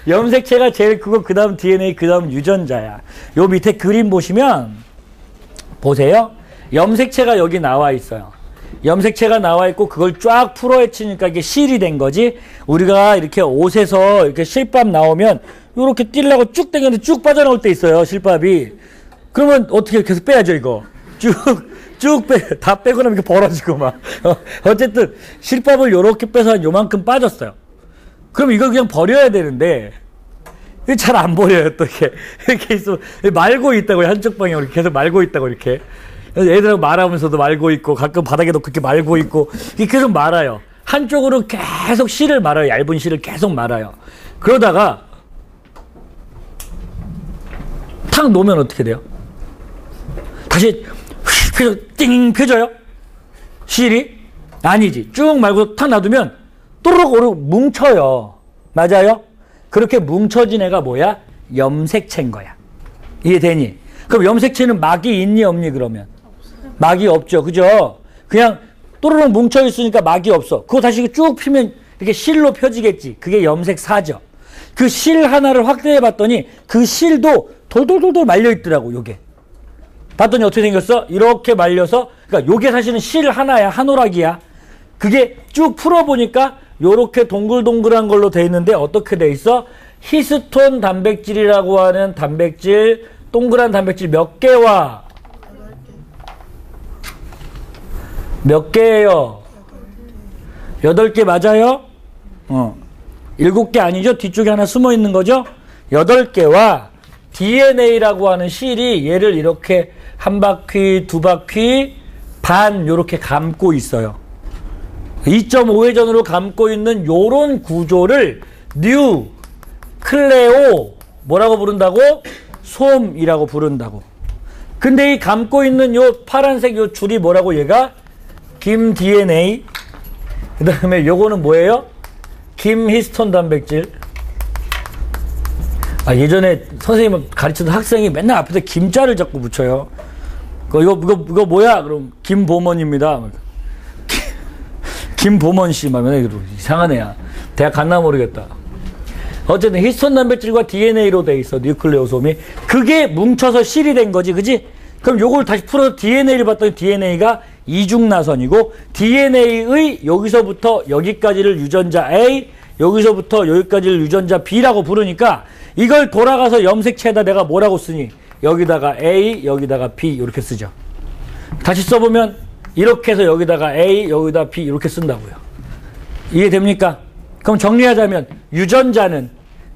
염색체가 제일 크고 그 다음 DNA 그 다음 유전자야. 요 밑에 그림 보시면 보세요. 염색체가 여기 나와 있어요. 염색체가 나와 있고 그걸 쫙 풀어헤치니까 이게 실이 된 거지. 우리가 이렇게 옷에서 이렇게 실밥 나오면 요렇게 뛸려고 쭉 당겼는데 쭉 빠져나올 때 있어요. 실밥이. 그러면 어떻게 계속 빼야죠 이거. 쭉 다 빼고 나면 이렇게 벌어지고 막. 어쨌든 실밥을 요렇게 빼서 한 요만큼 빠졌어요. 그럼 이거 그냥 버려야 되는데 잘 안 버려요. 또 이렇게 있어 말고 있다고 한쪽 방향으로 계속 말고 있다고 이렇게. 애들하고 말하면서도 말고 있고 가끔 바닥에도 그렇게 말고 있고 이게 계속 말아요. 한쪽으로 계속 실을 말아요. 얇은 실을 계속 말아요. 그러다가 탁 놓으면 어떻게 돼요? 다시 띵 펴져요? 실이? 아니지. 쭉 말고 탁 놔두면 또르륵 뭉쳐요. 맞아요? 그렇게 뭉쳐진 애가 뭐야? 염색체인 거야. 이해되니? 그럼 염색체는 막이 있니 없니 그러면? 막이 없죠. 그죠? 그냥 또르륵 뭉쳐 있으니까 막이 없어. 그거 다시 쭉 피면 이렇게 실로 펴지겠지. 그게 염색사죠. 그 실 하나를 확대해 봤더니 그 실도 돌돌돌돌 말려 있더라고. 요게. 봤더니 어떻게 생겼어? 이렇게 말려서, 그러니까 요게 사실은 실 하나야. 한 오락이야. 그게 쭉 풀어보니까 요렇게 동글동글한 걸로 돼 있는데 어떻게 돼 있어? 히스톤 단백질이라고 하는 단백질, 동그란 단백질 몇 개와 몇 개예요? 8개 맞아요? 7개 아니죠? 뒤쪽에 하나 숨어 있는 거죠? 8개와 DNA라고 하는 실이 얘를 이렇게 한 바퀴, 두 바퀴, 반 요렇게 감고 있어요. 2.5회전으로 감고 있는 요런 구조를 뉴클레오 뭐라고 부른다고? 솜이라고 부른다고. 근데 이 감고 있는 요 파란색 요 줄이 뭐라고 얘가? 김 DNA. 그 다음에 요거는 뭐예요? 김 히스톤 단백질. 예전에 선생님 가르치던 학생이 맨날 앞에서 김자를 자꾸 붙여요. 이거 뭐야? 그럼 김보먼입니다. 김보먼 씨, 막 맨날 이상한 애야. 대학 갔나 모르겠다. 어쨌든 히스톤 단백질과 DNA로 돼 있어. 뉴클레오솜이. 그게 뭉쳐서 실이 된 거지. 그지? 그럼 요걸 다시 풀어서 DNA를 봤더니 DNA가 이중나선이고 DNA의 여기서부터 여기까지를 유전자 A, 여기서부터 여기까지를 유전자 B라고 부르니까 이걸 돌아가서 염색체에다 내가 뭐라고 쓰니? 여기다가 A, 여기다가 B 이렇게 쓰죠. 다시 써보면 이렇게 해서 여기다가 A, 여기다 B 이렇게 쓴다고요. 이해됩니까? 그럼 정리하자면 유전자는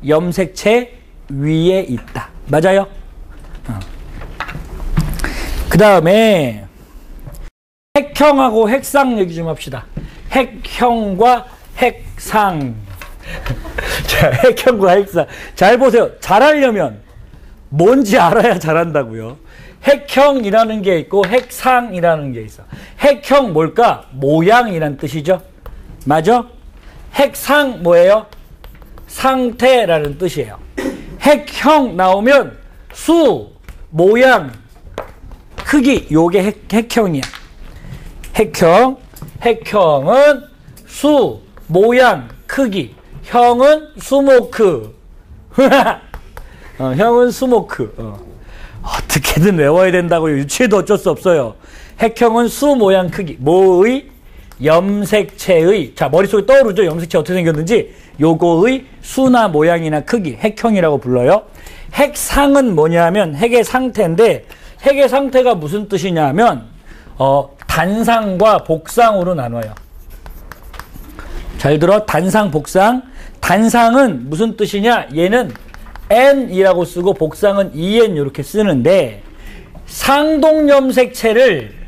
염색체 위에 있다. 맞아요? 그 다음에 핵형하고 핵상 얘기 좀 합시다. 핵형과 핵상. 자, 핵형과 핵상. 잘 보세요. 잘하려면 뭔지 알아야 잘한다고요. 핵형이라는 게 있고 핵상이라는 게 있어. 핵형 뭘까? 모양이란 뜻이죠. 맞아? 핵상 뭐예요? 상태라는 뜻이에요. 핵형 나오면 수, 모양, 크기 요게 핵형이야. 핵형은 수, 모양, 크기. 형은 수모크. 형은 수모크. 어떻게든 외워야 된다고요. 유치해도 어쩔 수 없어요. 핵형은 수, 모양, 크기. 뭐의? 염색체의. 자, 머릿속에 떠오르죠? 염색체 어떻게 생겼는지. 요거의 수나 모양이나 크기. 핵형이라고 불러요. 핵상은 뭐냐면 핵의 상태인데 핵의 상태가 무슨 뜻이냐면 단상과 복상으로 나눠요. 잘 들어. 단상, 복상. 단상은 무슨 뜻이냐? 얘는 N이라고 쓰고 복상은 EN 이렇게 쓰는데 상동염색체를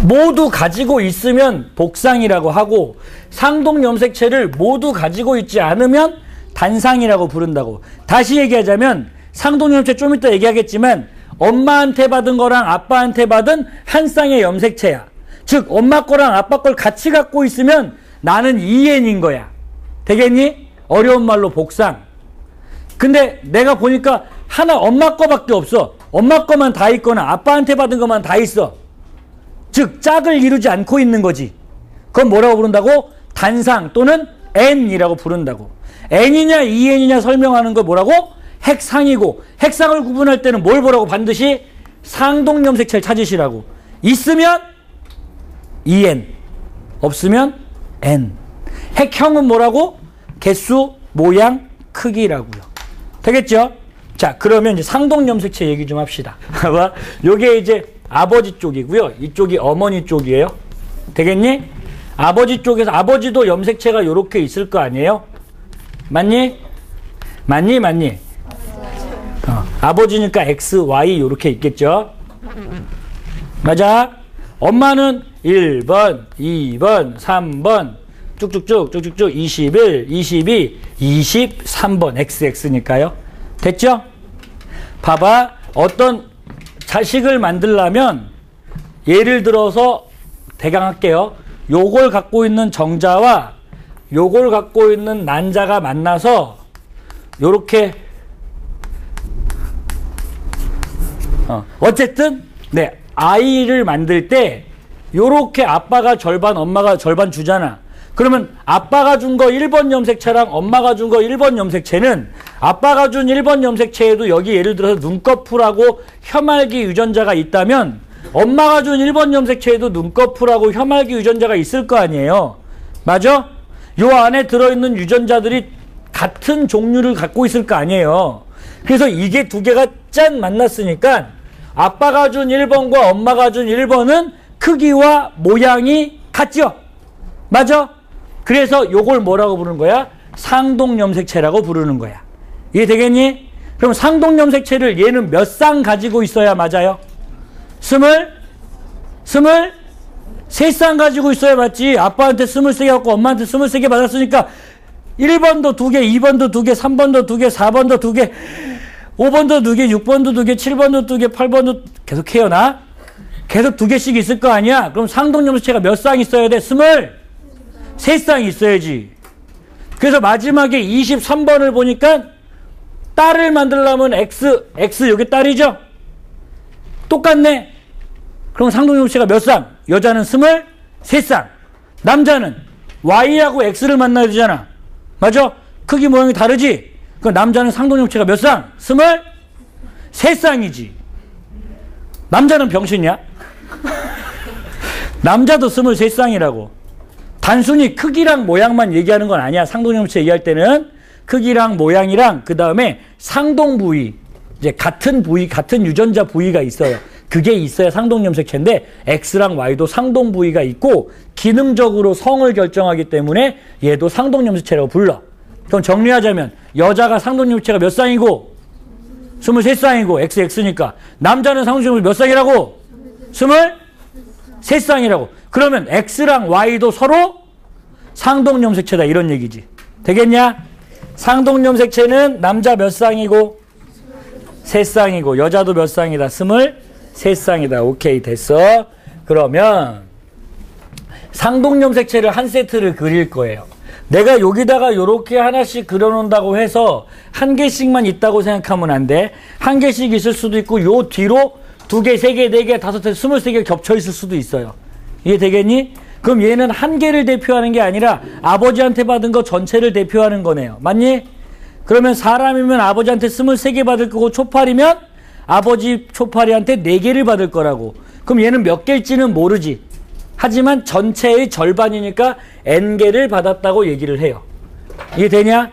모두 가지고 있으면 복상이라고 하고 상동염색체를 모두 가지고 있지 않으면 단상이라고 부른다고. 다시 얘기하자면 상동염색체 좀 이따 얘기하겠지만 엄마한테 받은 거랑 아빠한테 받은 한 쌍의 염색체야. 즉 엄마 거랑 아빠 걸 같이 갖고 있으면 나는 EN인 거야. 되겠니? 어려운 말로 복상. 근데 내가 보니까 하나 엄마 거밖에 없어. 엄마 거만 다 있거나 아빠한테 받은 것만 다 있어. 즉 짝을 이루지 않고 있는 거지. 그건 뭐라고 부른다고? 단상 또는 n이라고 부른다고. n이냐 2n이냐 설명하는 거 뭐라고? 핵상이고, 핵상을 구분할 때는 뭘 보라고? 반드시 상동염색체를 찾으시라고. 있으면 2n, 없으면 n. 핵형은 뭐라고? 개수, 모양, 크기라고요. 되겠죠? 자, 그러면 이제 상동염색체 얘기 좀 합시다. 봐봐. 요게 이제 아버지 쪽이고요. 이쪽이 어머니 쪽이에요. 되겠니? 아버지 쪽에서, 아버지도 염색체가 요렇게 있을 거 아니에요? 맞니? 맞니? 아버지니까 X, Y 요렇게 있겠죠? 맞아? 엄마는 1번, 2번, 3번, 쭉쭉쭉, 21, 22, 23번, XX니까요. 됐죠? 봐봐. 어떤 자식을 만들려면, 예를 들어서, 대강 할게요. 요걸 갖고 있는 정자와 요걸 갖고 있는 난자가 만나서, 요렇게, 어쨌든, 네, 아이를 만들 때, 요렇게 아빠가 절반, 엄마가 절반 주잖아. 그러면 아빠가 준 거 1번 염색체랑 엄마가 준 거 1번 염색체는 아빠가 준 1번 염색체에도 여기 예를 들어서 눈꺼풀하고 혀말기 유전자가 있다면 엄마가 준 1번 염색체에도 눈꺼풀하고 혀말기 유전자가 있을 거 아니에요. 맞아? 요 안에 들어있는 유전자들이 같은 종류를 갖고 있을 거 아니에요. 그래서 이게 두 개가 짠 만났으니까 아빠가 준 1번과 엄마가 준 1번은 크기와 모양이 같죠? 맞아? 그래서 요걸 뭐라고 부르는 거야? 상동염색체라고 부르는 거야. 이해되겠니? 그럼 상동염색체를 얘는 몇 쌍 가지고 있어야 맞아요? 23쌍 가지고 있어야 맞지. 아빠한테 23개 갖고 엄마한테 23개 받았으니까 1번도 2개, 2번도 2개, 3번도 2개, 4번도 2개, 5번도 2개, 6번도 2개, 7번도 2개, 8번도 계속 해요, 나? 계속 2개씩 있을 거 아니야? 그럼 상동염색체가 몇 쌍 있어야 돼? 23쌍 있어야지. 그래서 마지막에 23번을 보니까 딸을 만들려면 X 여기 딸이죠? 똑같네. 그럼 상동염색체가 몇 쌍? 여자는 23쌍. 남자는 Y하고 X를 만나야 되잖아. 맞아? 크기 모양이 다르지? 그럼 남자는 상동염색체가 몇 쌍? 23쌍이지. 남자는 병신이야? 남자도 23쌍이라고. 단순히 크기랑 모양만 얘기하는 건 아니야. 상동염색체 얘기할 때는 크기랑 모양이랑 그 다음에 상동 부위, 이제 같은 부위, 같은 유전자 부위가 있어요. 그게 있어야 상동염색체인데 X랑 Y도 상동 부위가 있고 기능적으로 성을 결정하기 때문에 얘도 상동염색체라고 불러. 그럼 정리하자면 여자가 상동염색체가 몇 쌍이고 23쌍이고 XX니까 남자는 상동염색체 몇 쌍이라고? 23쌍이라고. 그러면 X랑 Y도 서로 상동염색체다 이런 얘기지. 되겠냐? 상동염색체는 남자 몇 쌍이고 3쌍이고 여자도 몇 쌍이다? 23쌍이다. 오케이, 됐어. 그러면 상동염색체를 한 세트를 그릴 거예요. 내가 여기다가 요렇게 하나씩 그려놓는다고 해서 한 개씩만 있다고 생각하면 안 돼. 한 개씩 있을 수도 있고 요 뒤로 2개, 3개, 4개, 5개, 23개 겹쳐 있을 수도 있어요. 이해 되겠니? 그럼 얘는 한 개를 대표하는 게 아니라 아버지한테 받은 거 전체를 대표하는 거네요. 맞니? 그러면 사람이면 아버지한테 23개 받을 거고 초파리면 아버지 초파리한테 4개를 받을 거라고. 그럼 얘는 몇 개일지는 모르지. 하지만 전체의 절반이니까 N개를 받았다고 얘기를 해요. 이해 되냐?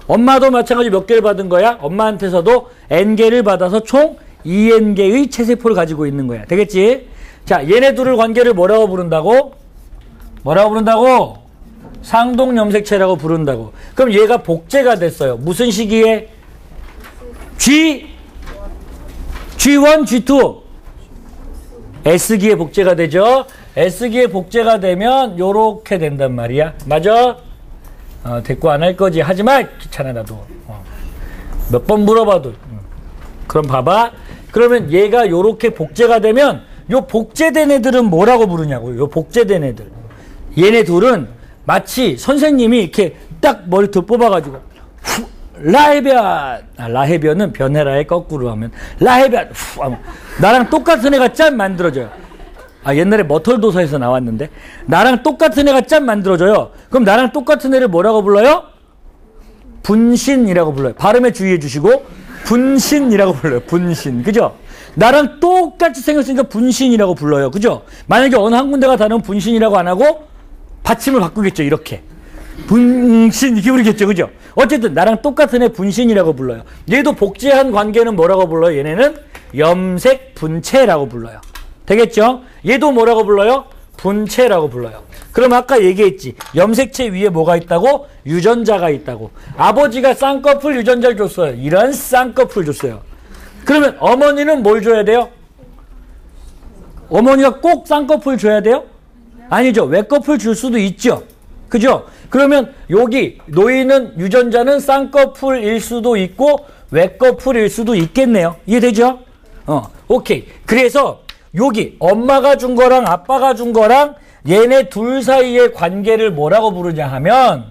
엄마도 마찬가지 몇 개를 받은 거야? 엄마한테서도 N개를 받아서 총 2N개의 체세포를 가지고 있는 거야. 되겠지? 자, 얘네 둘을 관계를 뭐라고 부른다고? 뭐라고 부른다고? 상동염색체라고 부른다고. 그럼 얘가 복제가 됐어요. 무슨 시기에? G1, G2. S기에 복제가 되죠. S기에 복제가 되면 요렇게 된단 말이야. 맞아? 대꾸 안 할 거지. 하지만 귀찮아 나도. 몇 번 물어봐도. 그럼 봐봐. 그러면 얘가 요렇게 복제가 되면 요 복제된 애들은 뭐라고 부르냐고요. 요 복제된 애들. 얘네 둘은 마치 선생님이 이렇게 딱 머리털 뽑아가지고 라해변. 라해변은 변해라의 거꾸로 하면 라해변. 나랑 똑같은 애가 짠 만들어져요. 옛날에 머털도서에서 나왔는데 나랑 똑같은 애가 짠 만들어줘요. 그럼 나랑 똑같은 애를 뭐라고 불러요? 분신이라고 불러요. 발음에 주의해 주시고 분신이라고 불러요. 분신. 그죠? 나랑 똑같이 생겼으니까 분신이라고 불러요. 그죠? 만약에 어느 한 군데가 다르면 분신이라고 안 하고 받침을 바꾸겠죠. 이렇게. 분신 이렇게 부르겠죠. 그죠? 어쨌든 나랑 똑같은 애 분신이라고 불러요. 얘도 복제한 관계는 뭐라고 불러요? 얘네는 염색 분체라고 불러요. 되겠죠? 얘도 뭐라고 불러요? 분체라고 불러요. 그럼 아까 얘기했지. 염색체 위에 뭐가 있다고? 유전자가 있다고. 아버지가 쌍꺼풀 유전자를 줬어요. 이런 쌍꺼풀 줬어요. 그러면 어머니는 뭘 줘야 돼요? 어머니가 꼭 쌍꺼풀 줘야 돼요? 아니죠. 외꺼풀 줄 수도 있죠. 그죠? 그러면 여기 놓이는 유전자는 쌍꺼풀일 수도 있고 외꺼풀일 수도 있겠네요. 이해되죠? 오케이. 그래서 여기 엄마가 준 거랑 아빠가 준 거랑 얘네 둘 사이의 관계를 뭐라고 부르냐 하면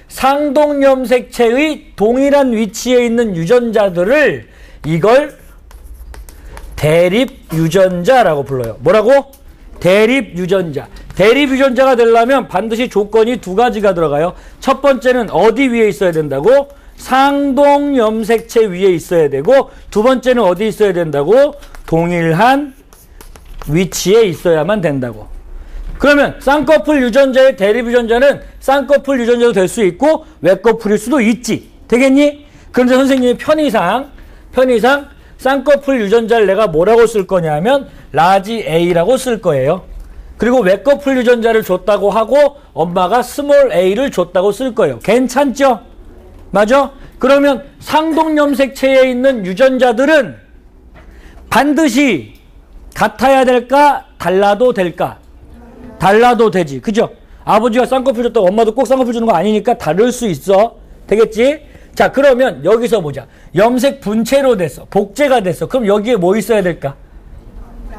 상동염색체의 동일한 위치에 있는 유전자들을 이걸 대립유전자라고 불러요. 뭐라고? 대립유전자. 대립유전자가 되려면 반드시 조건이 두 가지가 들어가요. 첫 번째는 어디 위에 있어야 된다고? 상동염색체 위에 있어야 되고, 두 번째는 어디 있어야 된다고? 동일한 위치에 있어야만 된다고. 그러면 쌍꺼풀 유전자의 대립유전자는 쌍꺼풀 유전자도 될 수 있고 외꺼풀일 수도 있지. 되겠니? 그런데 선생님이 편의상 쌍꺼풀 유전자를 내가 뭐라고 쓸 거냐면 라지 A라고 쓸 거예요. 그리고 외꺼풀 유전자를 줬다고 하고 엄마가 스몰 a를 줬다고 쓸 거예요. 괜찮죠? 맞아? 그러면 상동염색체에 있는 유전자들은 반드시 같아야 될까? 달라도 될까? 달라도 되지. 그죠? 아버지가 쌍꺼풀 줬다고 엄마도 꼭 쌍꺼풀 주는 거 아니니까 다를 수 있어. 되겠지? 자, 그러면 여기서 보자. 염색 분체로 됐어. 복제가 됐어. 그럼 여기에 뭐 있어야 될까?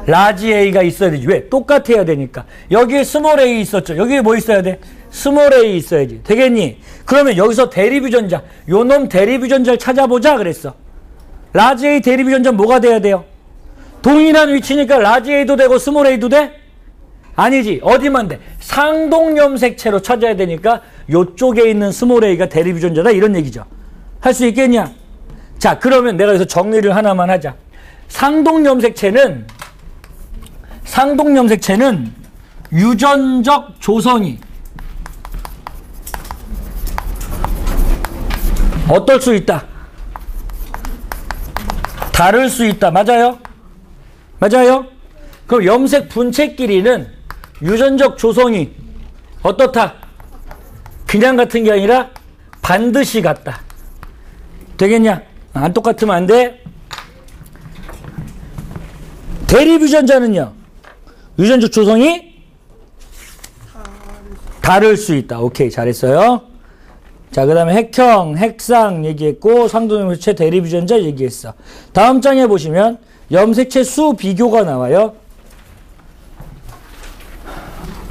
라지 A가 있어야 되지. 왜? 똑같아야 되니까. 여기에 스몰 A 있었죠. 여기에 뭐 있어야 돼? 스몰 A 있어야지. 되겠니? 그러면 여기서 대립유전자, 요놈 대립유전자를 찾아보자 그랬어. 라지 A 대립유전자 뭐가 돼야 돼요? 동일한 위치니까 라지 A도 되고 스몰 A도 돼? 아니지. 어디만 돼? 상동염색체로 찾아야 되니까 요쪽에 있는 스몰 A가 대립유전자다 이런 얘기죠. 할 수 있겠냐? 자, 그러면 내가 여기서 정리를 하나만 하자. 상동염색체는 유전적 조성이 어떨 수 있다? 다를 수 있다. 맞아요? 맞아요? 그럼 염색 분체끼리는 유전적 조성이 어떻다? 그냥 같은 게 아니라 반드시 같다. 되겠냐? 안 똑같으면 안 돼. 대립유전자는요? 유전적 조성이 다를 수 있다. 오케이, 잘했어요. 자, 그 다음에 핵형, 핵상 얘기했고 상동염색체 대립유전자 얘기했어. 다음 장에 보시면 염색체 수 비교가 나와요.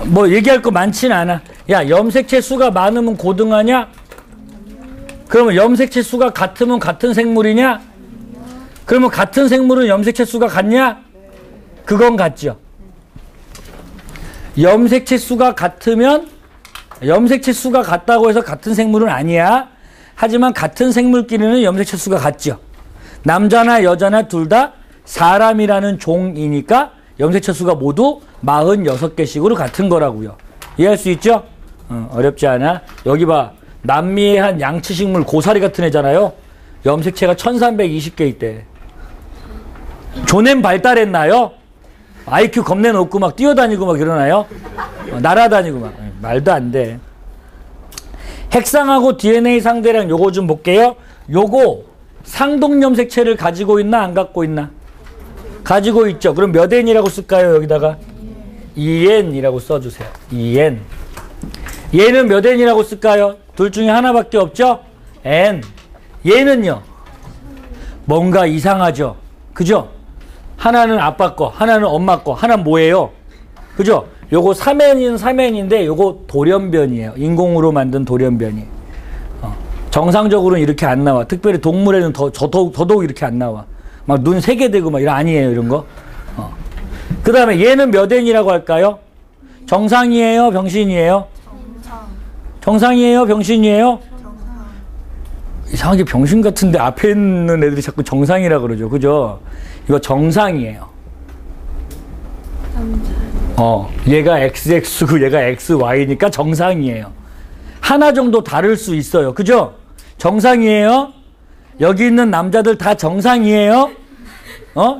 뭐 얘기할 거 많지는 않아. 야, 염색체 수가 많으면 고등하냐? 그러면 염색체 수가 같으면 같은 생물이냐? 그러면 같은 생물은 염색체 수가 같냐? 그건 같죠. 염색체 수가 같으면 염색체 수가 같다고 해서 같은 생물은 아니야. 하지만 같은 생물끼리는 염색체 수가 같죠. 남자나 여자나 둘 다 사람이라는 종이니까 염색체 수가 모두 46개씩으로 같은 거라고요. 이해할 수 있죠? 어렵지 않아. 여기 봐. 남미의 한 양치식물 고사리 같은 애잖아요. 염색체가 1320개 있대. 조냄 발달했나요? IQ 겁내 높고 막 뛰어다니고 막 이러나요? 날아다니고 막. 말도 안 돼. 핵상하고 DNA 상대량 요거 좀 볼게요. 요거 상동염색체를 가지고 있나 안 갖고 있나? 가지고 있죠. 그럼 몇 N이라고 쓸까요? 여기다가 2N이라고 써주세요. 2N. 얘는 몇 N이라고 쓸까요? 둘 중에 하나밖에 없죠? N. 얘는요? 뭔가 이상하죠? 그죠? 하나는 아빠 거, 하나는 엄마 거, 하나는 뭐예요? 그죠? 요거 3N은 3N인데 요거 돌연변이에요. 인공으로 만든 돌연변이. 정상적으로는 이렇게 안 나와. 특별히 동물에는 더더욱 이렇게 안 나와. 막 눈 3개 되고 막 이런 아니에요, 이런 거. 그 그 다음에 얘는 몇 n이라고 할까요? 정상이에요? 병신이에요? 정상이에요? 병신이에요? 이상하게 병신 같은데 앞에 있는 애들이 자꾸 정상이라 그러죠. 그죠? 이거 정상이에요. 얘가 XX고 얘가 XY니까 정상이에요. 하나 정도 다를 수 있어요. 그죠? 정상이에요? 여기 있는 남자들 다 정상이에요?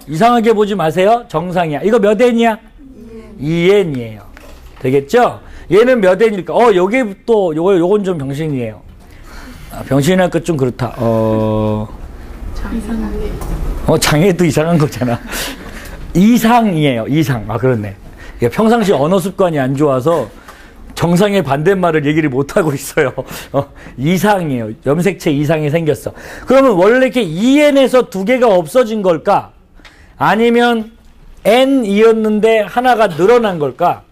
이상하게 보지 마세요. 정상이야. 이거 몇 n이야? 2n이에요. 되겠죠? 얘는 몇 n일까? 여기 또 요건 좀 병신이에요. 병신할 것 좀 그렇다. 장애도 이상한 거잖아. 이상이에요. 이상. 그렇네. 평상시 언어 습관이 안 좋아서 정상의 반대말을 얘기를 못하고 있어요. 이상이에요. 염색체 이상이 생겼어. 그러면 원래 이렇게 2n에서 두 개가 없어진 걸까? 아니면 n이었는데 하나가 늘어난 걸까?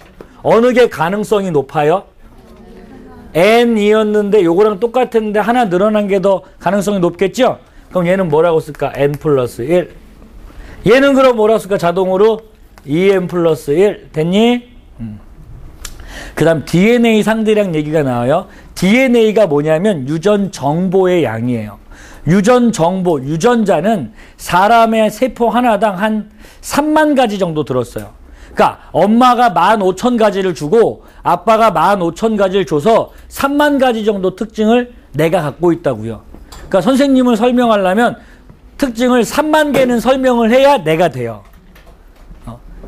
어느 게 가능성이 높아요? n이었는데 요거랑 똑같았는데 하나 늘어난 게 더 가능성이 높겠죠? 그럼 얘는 뭐라고 쓸까? n 플러스 1. 얘는 그럼 뭐라고 쓸까? 자동으로 2n 플러스 1. 됐니? 그 다음 DNA 상대량 얘기가 나와요. DNA가 뭐냐면 유전 정보의 양이에요. 유전 정보, 유전자는 사람의 세포 하나당 한 3만 가지 정도 들었어요. 그러니까 엄마가 15,000가지를 주고 아빠가 15,000가지를 줘서 3만 가지 정도 특징을 내가 갖고 있다고요. 그러니까 선생님을 설명하려면 특징을 3만 개는 설명을 해야 내가 돼요.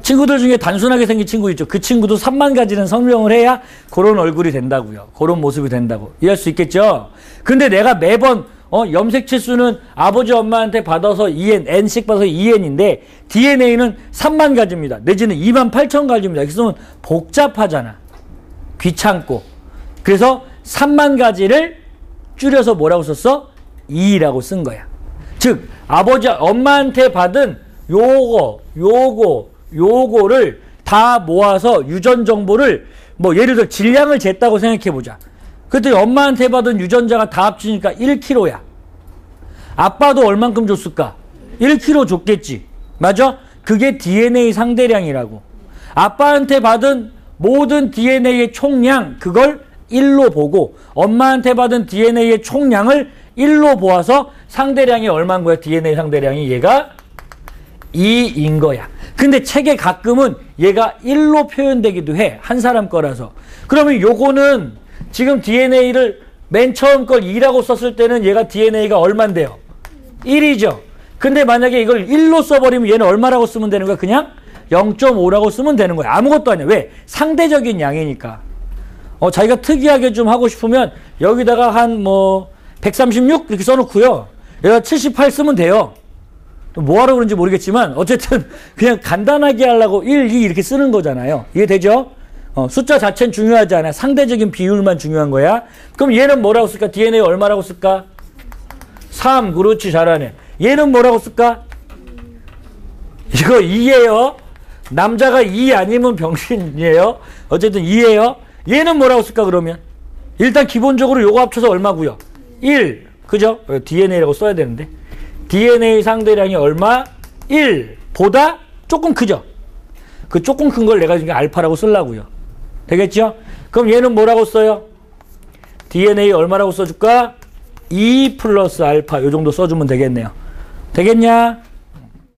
친구들 중에 단순하게 생긴 친구 있죠. 그 친구도 3만 가지는 설명을 해야 그런 얼굴이 된다고요. 그런 모습이 된다고. 이해할 수 있겠죠? 근데 내가 매번 염색체 수는 아버지 엄마한테 받아서 2n, n씩 받아서 2n인데 DNA는 3만 가지입니다. 내지는 28,000가지입니다. 그래서 복잡하잖아. 귀찮고. 그래서 3만 가지를 줄여서 뭐라고 썼어? 2라고 쓴 거야. 즉 아버지 엄마한테 받은 요거를 다 모아서 유전 정보를 예를 들어 질량을 쟀다고 생각해 보자. 그때 엄마한테 받은 유전자가 다 합치니까 1kg야. 아빠도 얼만큼 줬을까? 1kg 줬겠지. 맞아? 그게 DNA 상대량이라고. 아빠한테 받은 모든 DNA의 총량, 그걸 1로 보고 엄마한테 받은 DNA의 총량을 1로 보아서 상대량이 얼마인 거야? DNA 상대량이 얘가 2인 거야. 근데 책에 가끔은 얘가 1로 표현되기도 해. 한 사람 거라서. 그러면 요거는 지금 DNA를 맨 처음 걸 2라고 썼을 때는 얘가 DNA가 얼만데요? 1이죠. 근데 만약에 이걸 1로 써버리면 얘는 얼마라고 쓰면 되는 거야? 그냥 0.5라고 쓰면 되는 거야. 아무것도 아니야. 왜? 상대적인 양이니까. 자기가 특이하게 좀 하고 싶으면 여기다가 한 136 이렇게 써놓고요. 얘가 78 쓰면 돼요. 뭐하러 그런지 모르겠지만 어쨌든 그냥 간단하게 하려고 1, 2 이렇게 쓰는 거잖아요. 이해되죠? 숫자 자체는 중요하지 않아. 상대적인 비율만 중요한 거야. 그럼 얘는 뭐라고 쓸까? DNA 얼마라고 쓸까? 3. 그렇지, 잘하네. 얘는 뭐라고 쓸까? 이거 2예요. 남자가 2 아니면 병신이에요. 어쨌든 2예요. 얘는 뭐라고 쓸까 그러면? 일단 기본적으로 요거 합쳐서 얼마고요? 1. 그죠? DNA라고 써야 되는데. DNA 상대량이 얼마? 1보다 조금 크죠? 그 조금 큰 걸 내가 지금 알파라고 쓰려고요. 되겠죠? 그럼 얘는 뭐라고 써요? DNA 얼마라고 써줄까? 2 플러스 알파 요 정도 써주면 되겠네요. 되겠냐?